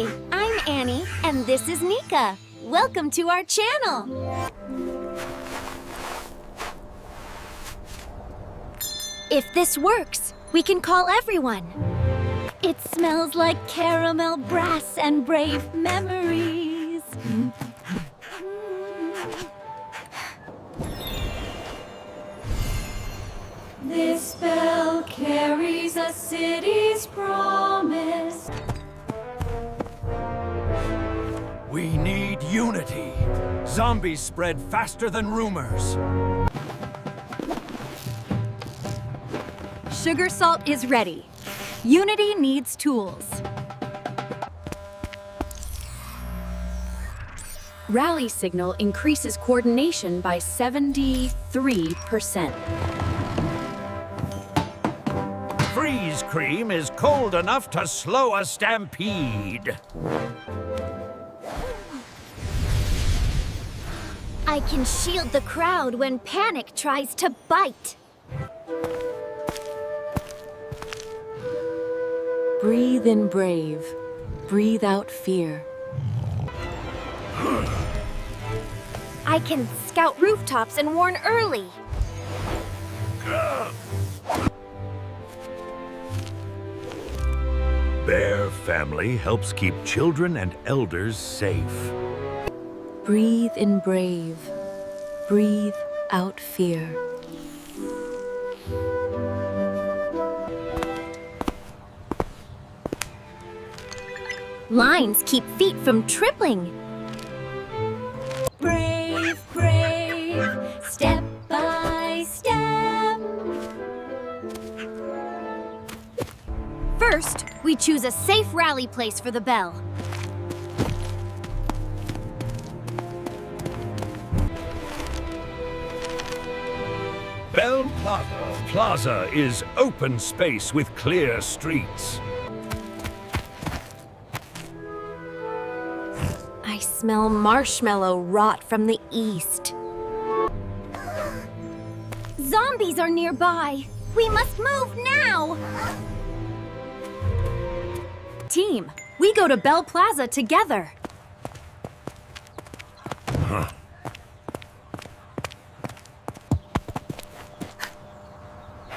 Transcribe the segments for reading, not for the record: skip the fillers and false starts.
Hi, I'm Annie, and this is Nika. Welcome to our channel. If this works, we can call everyone. It smells like caramel brass and brave memories. This bell carries a city's promise. We need unity. Zombies spread faster than rumors. Sugar salt is ready. Unity needs tools. Rally signal increases coordination by 73%. Freeze cream is cold enough to slow a stampede. I can shield the crowd when panic tries to bite. Breathe in brave. Breathe out fear. I can scout rooftops and warn early. Bear Family helps keep children and elders safe. Breathe in brave. Breathe out fear. Lines keep feet from tripping. Brave, brave, step by step. First, we choose a safe rally place for the bell. Bell Plaza. Plaza is open space with clear streets. I smell marshmallow rot from the east. Zombies are nearby. We must move now. Team, we go to Bell Plaza together.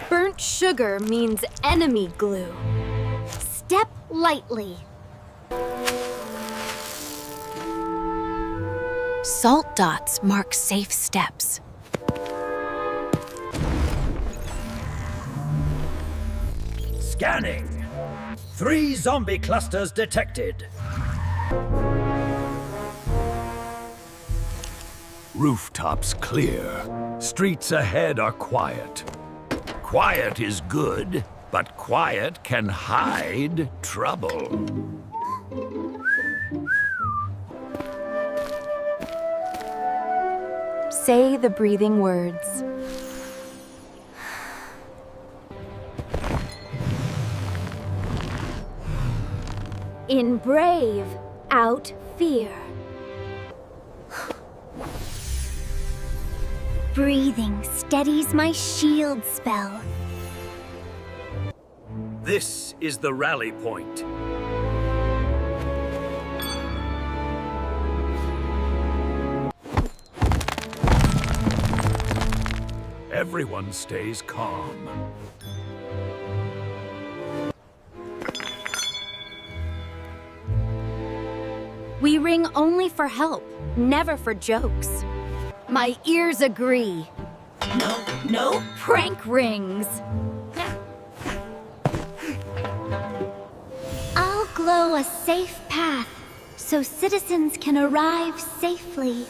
Burnt sugar means enemy glue. Step lightly. Salt dots mark safe steps. Scanning. 3 zombie clusters detected. Rooftops clear. Streets ahead are quiet. Quiet is good, but quiet can hide trouble. Say the breathing words. In brave, out fear. Breathing steadies my shield spell. This is the rally point. Everyone stays calm. We ring only for help, never for jokes. My ears agree. No prank rings. I'll glow a safe path so citizens can arrive safely.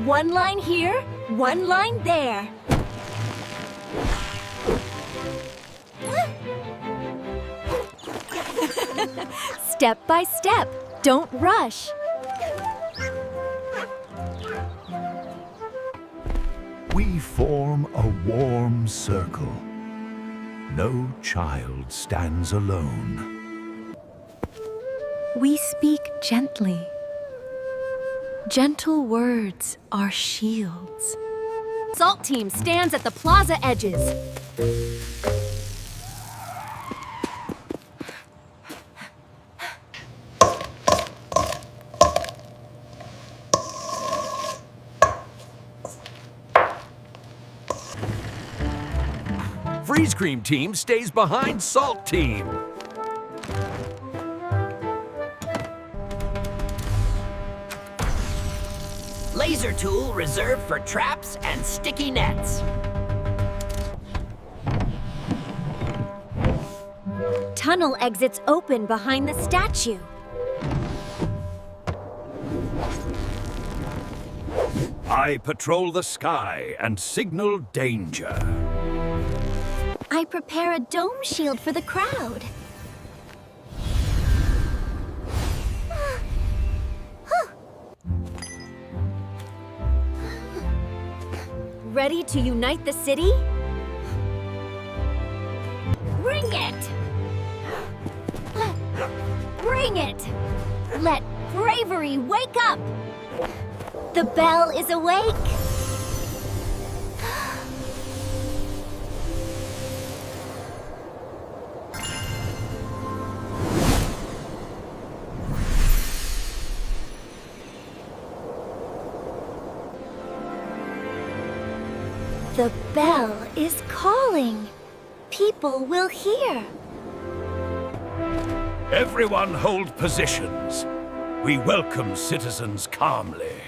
One line here, one line there. Step by step, don't rush. We form a warm circle. No child stands alone. We speak gently. Gentle words are shields. Salt team stands at the plaza edges. cream team stays behind Salt team. Laser tool reserved for traps and sticky nets. Tunnel exits open behind the statue. I patrol the sky and signal danger. I prepare a dome shield for the crowd. Ready to unite the city? Bring it! Bring it! Let bravery wake up! The bell is awake! The bell is calling. People will hear. Everyone hold positions. We welcome citizens calmly.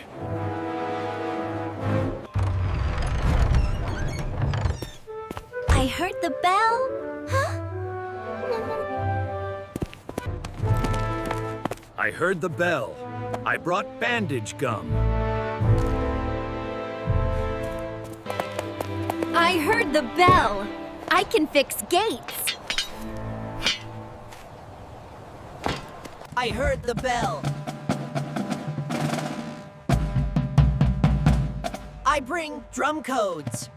I heard the bell. Huh? I heard the bell. I brought bandage gum. I heard the bell. I can fix gates. I heard the bell. I bring drum codes.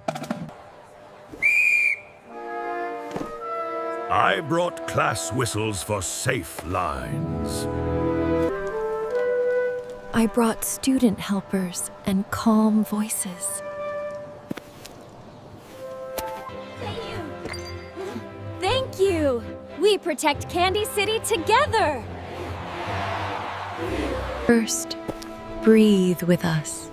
I brought class whistles for safe lines. I brought student helpers and calm voices. Thank you. We protect Candy City together. First, breathe with us.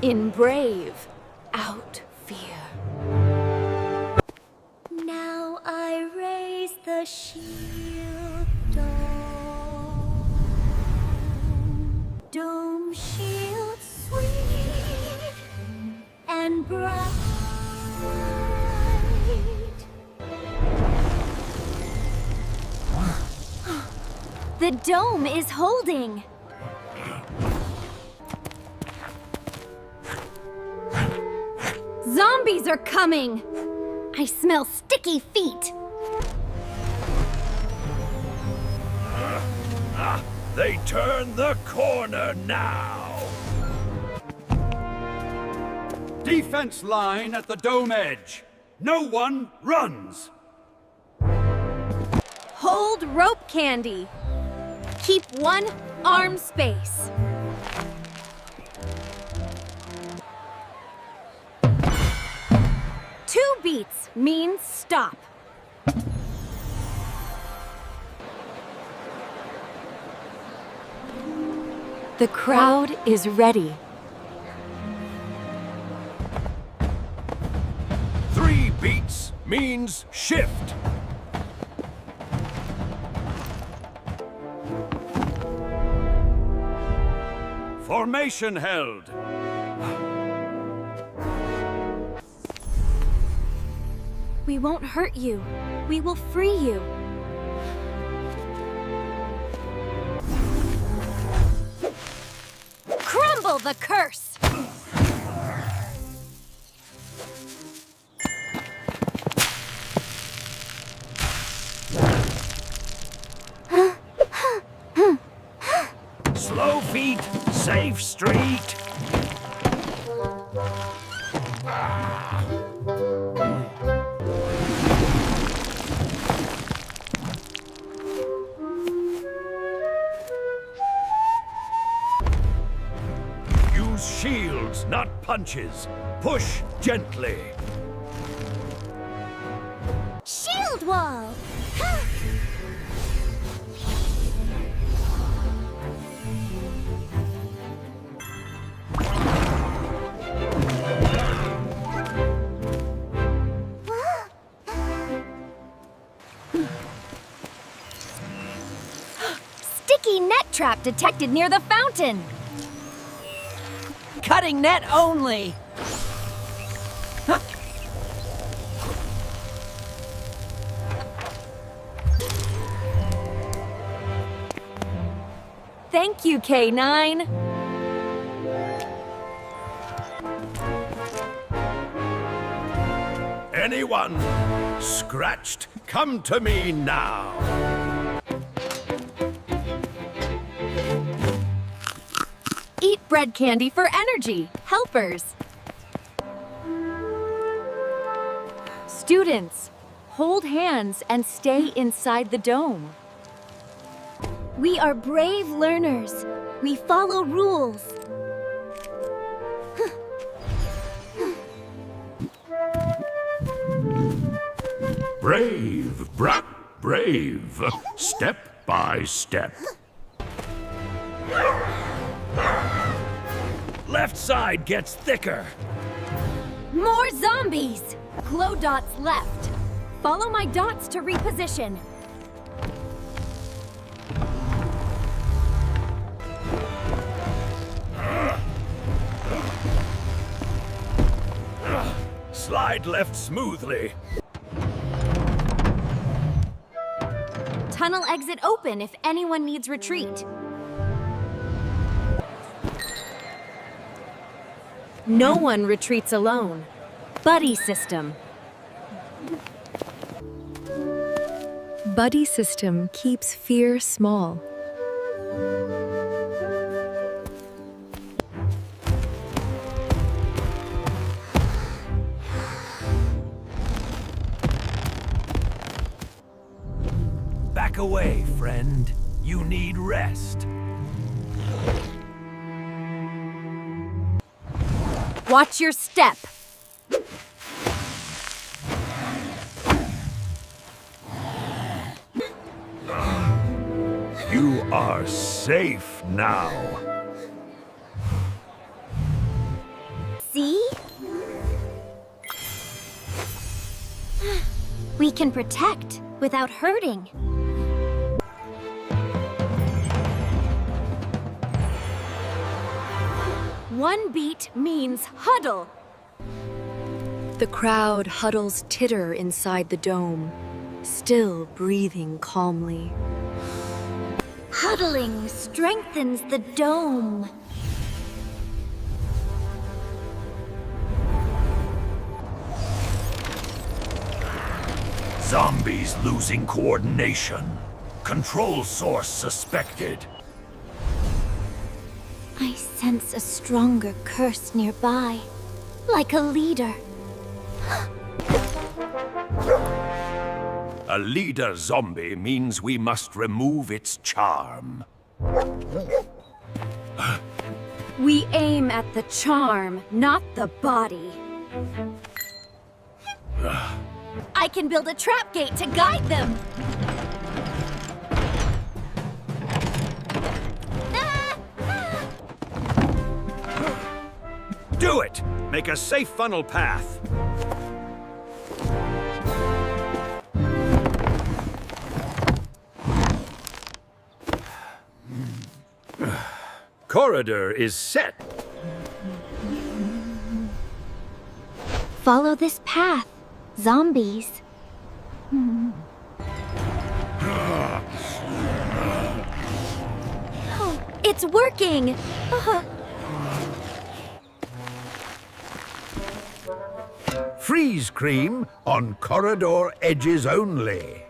In brave, out fear. Now I raise the shield dome. Dome shield sweet and bright. The dome is holding. Zombies are coming! I smell sticky feet! They turn the corner now! Defense line at the dome edge. No one runs! Hold rope candy. Keep one arm space. Two beats means stop. The crowd is ready. 3 beats means shift. Formation held. We won't hurt you. We will free you. Crumble the curse! Slow feet, safe street. Use shields, not punches. Push gently. Shield wall! Sticky net trap detected near the fountain. Cutting net only. Thank you, K9. Anyone scratched, come to me now. Eat bread candy for energy. Helpers. Students, hold hands and stay inside the dome. We are brave learners. We follow rules. Brave, brave, step by step. Left side gets thicker. More zombies! Glow dots left. Follow my dots to reposition. Slide left smoothly. Tunnel exit open if anyone needs retreat. No one retreats alone. Buddy system. Buddy system keeps fear small. Back away, friend. You need rest. Watch your step. You are safe now. See? We can protect without hurting. One beat means huddle. The crowd huddles titter inside the dome, still breathing calmly. Huddling strengthens the dome. Zombies losing coordination. Control source suspected. I sense a stronger curse nearby, like a leader. A leader zombie means we must remove its charm. We aim at the charm, not the body. I can build a trap gate to guide them. Do it! Make a safe funnel path. Corridor is set. Follow this path, zombies. Oh, it's working! Freeze cream on corridor edges only.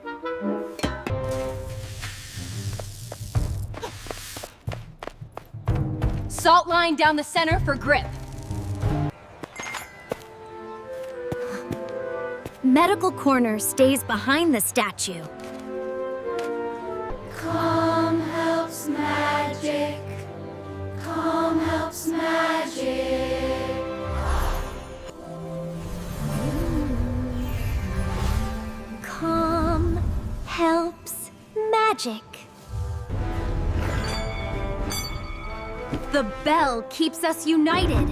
Salt line down the center for grip. Medical corner stays behind the statue. Calm helps magic. Calm helps magic. Calm helps magic. The bell keeps us united.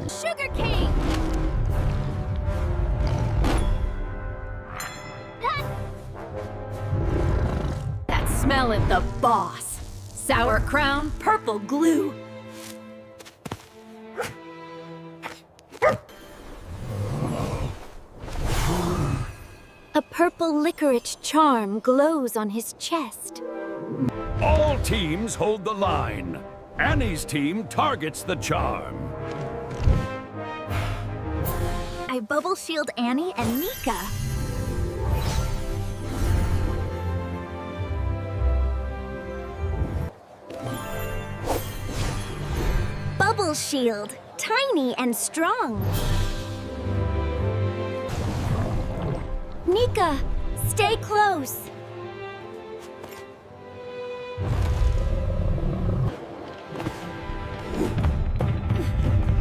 Sugar cane! smell at the boss. Sour crown, purple glue. A purple licorice charm glows on his chest. All teams hold the line. Annie's team targets the charm. I bubble shield Anny and Nika. Bubble shield, tiny and strong. Nika, stay close.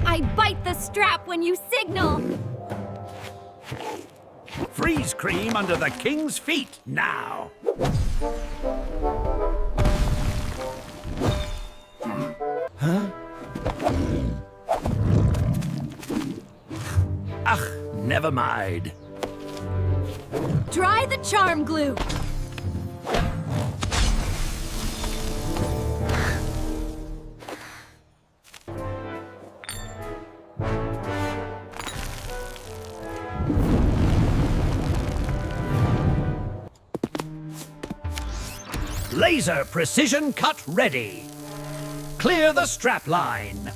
I bite the strap when you signal. Freeze cream under the king's feet now. Ach, never mind. Dry the charm glue. Laser precision cut ready. Clear the strap line.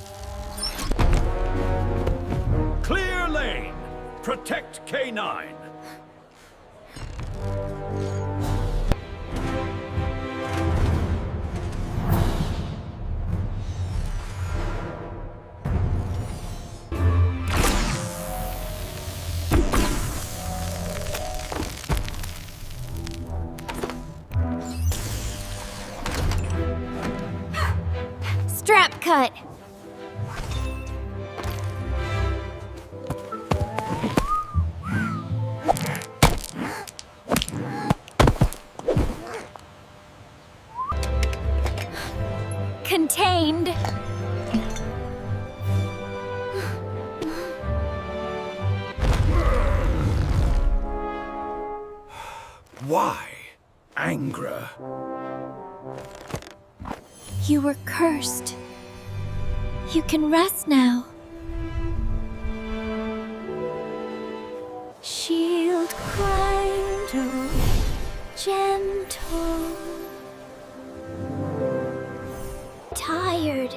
Clear lane. Protect K9. Strap cut. Contained. Why? Angra. You were cursed. You can rest now. Shield grinder, gentle, tired.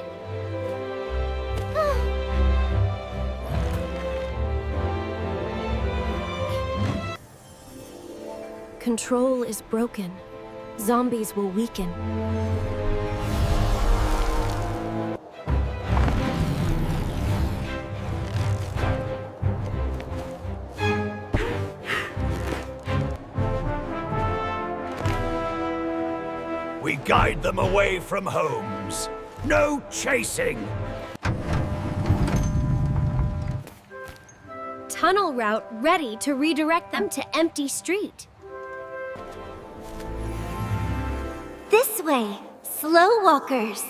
Control is broken. Zombies will weaken. We guide them away from homes. No chasing. Tunnel route ready to redirect them to empty street. This way, slow walkers.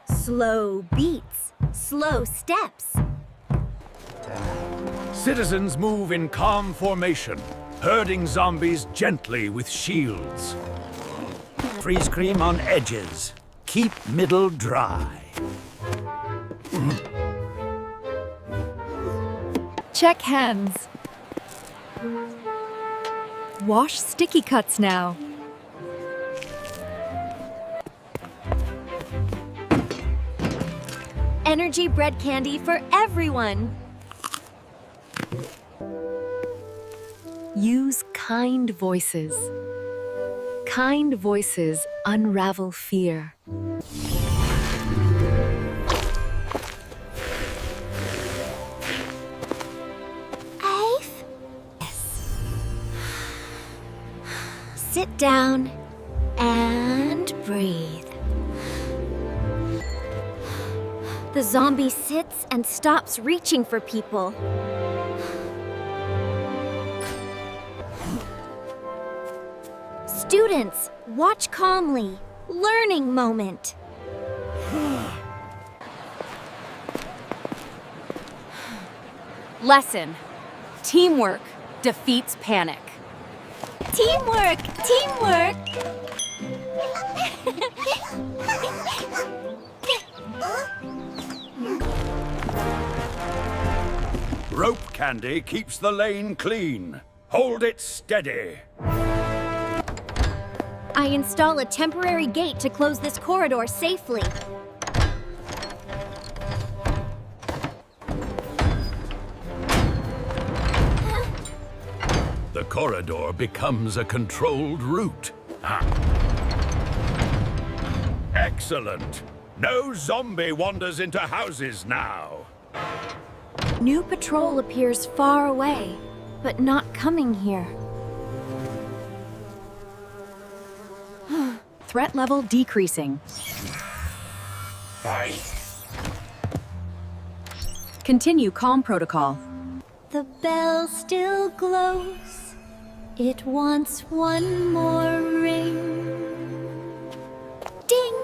Slow beats, slow steps. Citizens move in calm formation, herding zombies gently with shields. Freeze cream on edges. Keep middle dry. Check hands. Wash sticky cuts now. Energy bread candy for everyone. Use kind voices. Kind voices unravel fear. Ace? Yes. Sit down and breathe. The zombie sits and stops reaching for people. Students, watch calmly. Learning moment. Lesson. Teamwork defeats panic. Teamwork! Teamwork! Rope candy keeps the lane clean. Hold it steady. I install a temporary gate to close this corridor safely. The corridor becomes a controlled route. Excellent. No zombie wanders into houses now. New patrol appears far away, but not coming here. Threat level decreasing. Continue calm protocol. The bell still glows. It wants one more ring. Ding!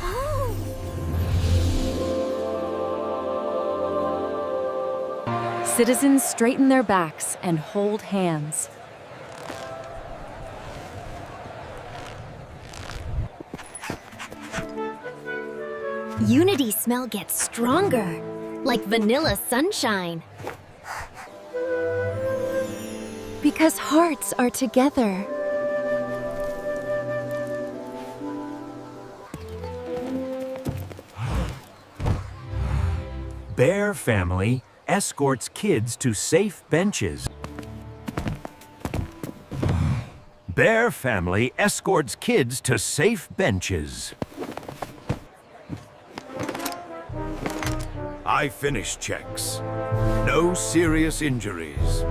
Oh. Citizens straighten their backs and hold hands. Unity smell gets stronger, like vanilla sunshine. Because hearts are together. Bear family escorts kids to safe benches. Bear family escorts kids to safe benches. I finished checks. No serious injuries.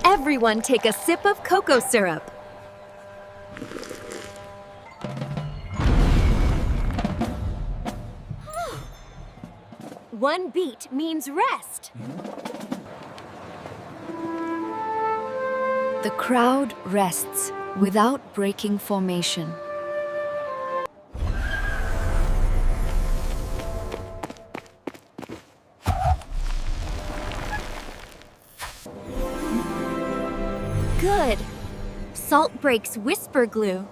Everyone take a sip of cocoa syrup. One beat means rest. The crowd rests without breaking formation. Good. Salt breaks whisper glue.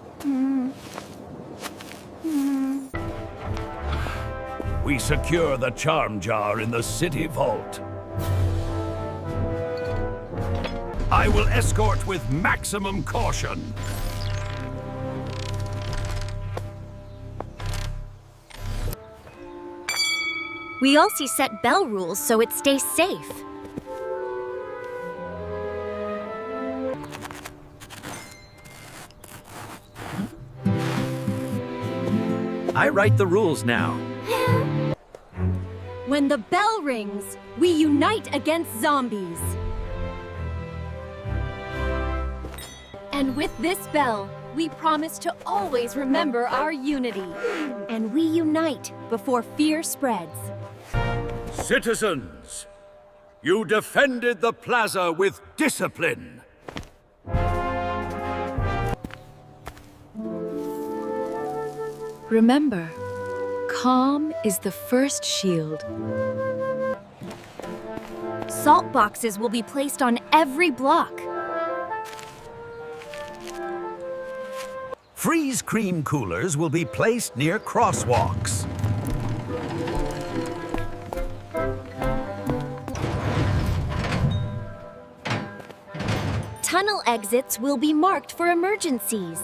We secure the charm jar in the city vault. I will escort with maximum caution. We also set bell rules so it stays safe. I write the rules now. When the bell rings, we unite against zombies. And with this bell, we promise to always remember our unity. And we unite before fear spreads. Citizens, you defended the plaza with discipline. Remember, calm is the first shield. Salt boxes will be placed on every block. Freeze cream coolers will be placed near crosswalks. Tunnel exits will be marked for emergencies.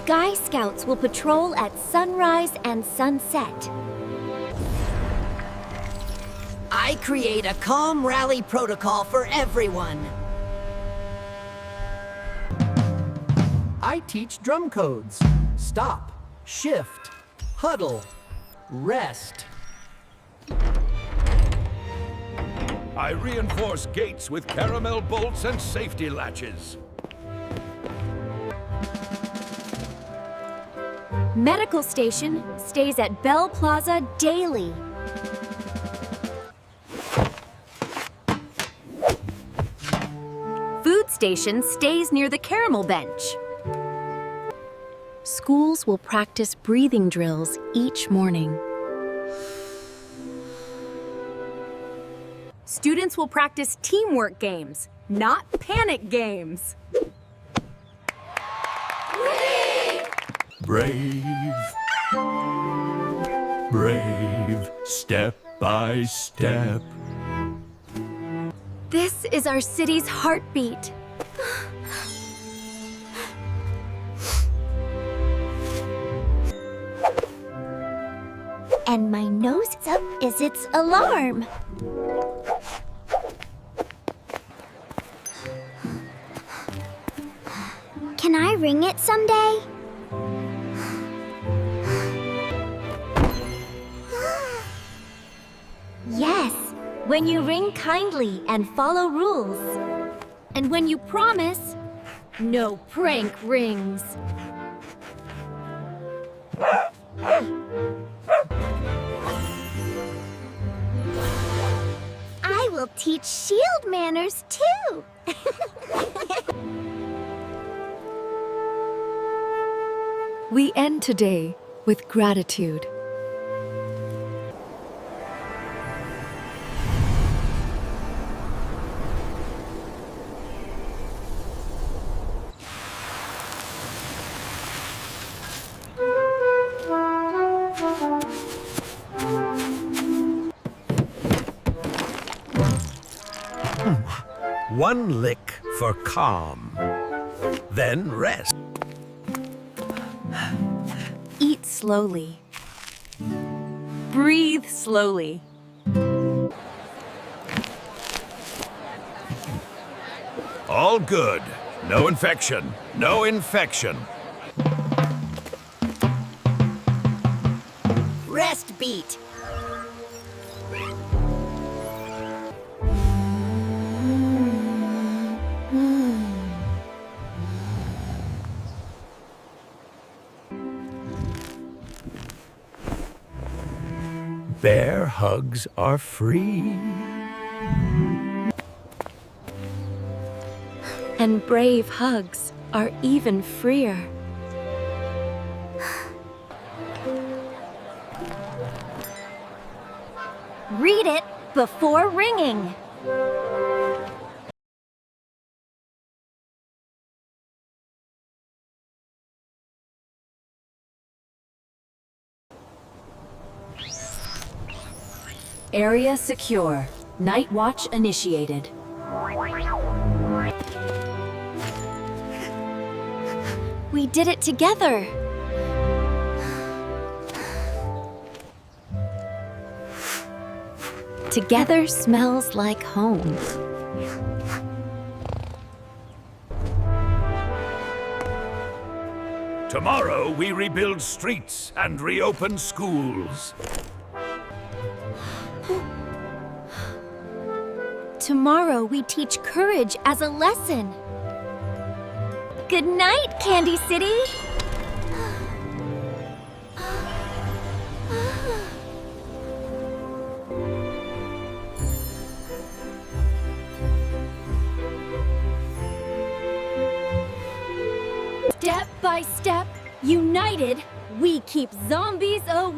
Sky Scouts will patrol at sunrise and sunset. I create a calm rally protocol for everyone. I teach drum codes. Stop, shift, huddle, rest. I reinforce gates with caramel bolts and safety latches. Medical station stays at Bell Plaza daily. Food station stays near the caramel bench. schools will practice breathing drills each morning. Students will practice teamwork games, not panic games. Brave, brave, step by step. This is our city's heartbeat. And my nose up is its alarm. Can I ring it someday? Yes, when you ring kindly and follow rules. And when you promise, no prank rings. I will teach shield manners too. We end today with gratitude. One lick for calm, then rest. Eat slowly. Breathe slowly. All good. No infection. No infection. Rest beat. Bear hugs are free. And brave hugs are even freer. Read it before ringing. Area secure. Night watch initiated. We did it together. Together smells like home. Tomorrow we rebuild streets and reopen schools. Tomorrow we teach courage as a lesson. Good night, Candy City. Step by step, united, we keep zombies away.